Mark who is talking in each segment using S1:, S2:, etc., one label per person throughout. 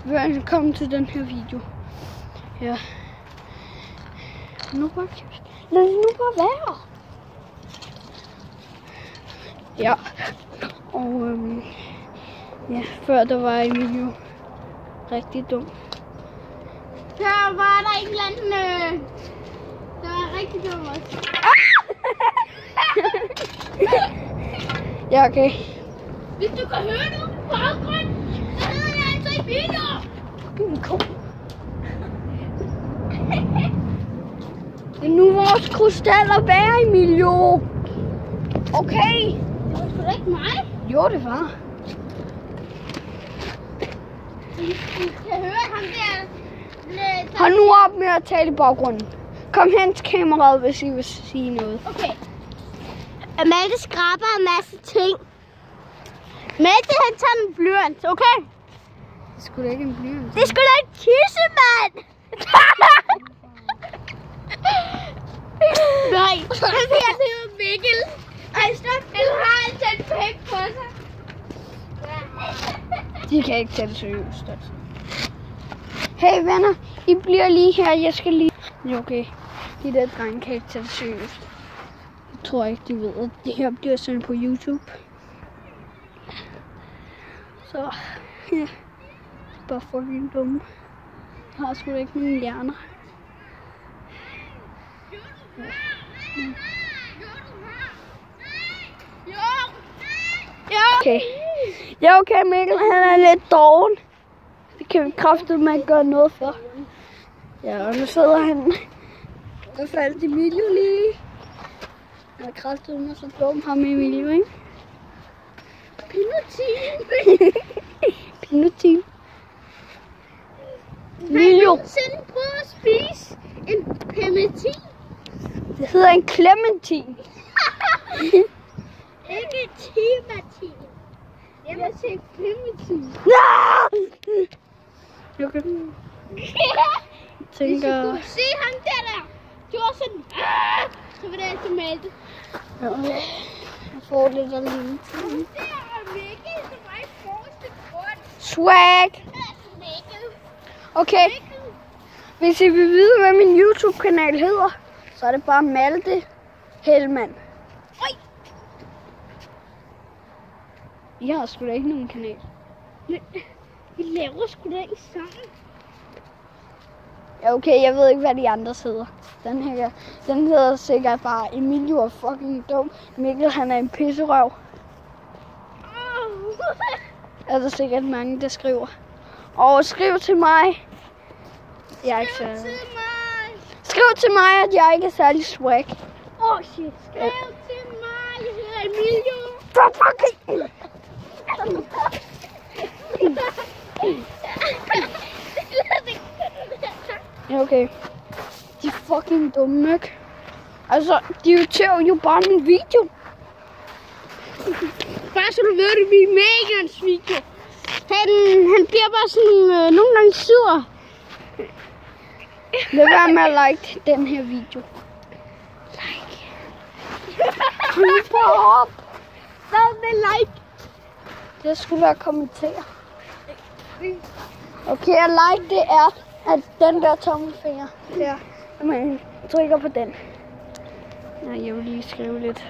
S1: Velkommen til den her video. Ja. Nu bare lad det nu bare være. Ja. Og ja, før der var Emilio rigtig dum.
S2: Før var der en eller anden, der var rigtig dum også.
S1: Ja, okay.
S2: Hvis du kan høre noget på baggrunden, så hedder jeg altså Emilio.
S1: Kom. Det er nu vores krystaller bærer, Emilio. Okay.
S2: Det var sgu da ikke mig.
S1: Jo, det var.
S2: I kan høre ham der.
S1: Hold nu op med at tale i baggrunden. Kom hen til kameraet, hvis I vil sige noget.
S2: Okay. Malte skraber en masse ting. Malte, han tager en blyant, okay?
S1: Det er sgu da ikke en blyant.
S2: Det er sgu da en tissemand! Nej, han hedder Mikkel. Ej, stop, han har altid en pæk på sig.
S1: De kan ikke tage det seriøst, altså. Hey venner, I bliver lige her. Jeg skal lige... Ja, okay. De der drenge kan ikke tage det seriøst. Jeg tror ikke, de ved, at det her bliver sendt på YouTube. Så, ja. Bare fucking dumme. Jeg har sgu da ikke nogen hjerner.
S2: Ja.
S1: Okay. Ja, okay, Mikkel, han er lidt doven. Det kan vi kraftedeme ikke gøre noget for. Ja, og nu sidder han. Der faldt Emilio lige. Han er kraftedeme så dum, ham Emilio, ikke?
S2: Pinutin.
S1: Pinutin.
S2: Har I
S1: Emilio.
S2: nogensinde prøvet at spise en pinutin?
S1: Det hedder en clementin.
S2: Ikke timatin. Jeg siger pinutin.
S1: Okay.
S2: Hvis
S1: Tænker...
S2: du kunne se ham der gjorde sådan, så var det altid Malte.
S1: Ja, jeg får lidt af livet.
S2: Der er Mikkel, som var i forreste grund.
S1: Swag!
S2: Mikkel.
S1: Okay, hvis I vil vide, hvad min YouTube-kanal hedder, så er det bare Malte Hellmann.
S2: Oj!
S1: Jeg har sgu da ikke nogen kanal.
S2: Vi laver sgu da ikke sammen.
S1: Ja, okay, jeg ved ikke, hvad de andre hedder. Den hedder sikkert bare Emilio er fucking dum. Mikkel, han er en pisserøv. Er der sikkert mange, der skriver. Og skriv til mig. Jeg er ikke
S2: Skriv
S1: så...
S2: til mig.
S1: Skriv til mig, at jeg ikke er særlig swag.
S2: Shit. Skriv til mig. Jeg hedder Emilio.
S1: For fucking... Ja, okay. De er fucking dumme, ikke? Altså, de irriterer jo bare min video.
S2: Bare så du ved, det bliver mega hans video. Han bliver bare sådan nogle gange sur.
S1: Lad være med at like den her video.
S2: Like.
S1: Hold nu bare op.
S2: Hvad med like?
S1: Det skulle være kommentere. Okay, at like det er, at den der tommelfinger der, at man trykker på den. Nej, jeg vil lige skrive lidt.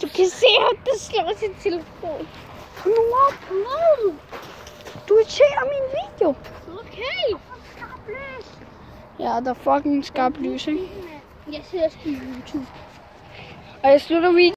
S2: Du kan se, at der slår sin telefon.
S1: Hold nu op. Du irriterer min video.
S2: Okay.
S1: Ja, der er fucking skarpt lys, ikke?
S2: Jeg ser sgu YouTube.
S1: Og jeg slutter videoen.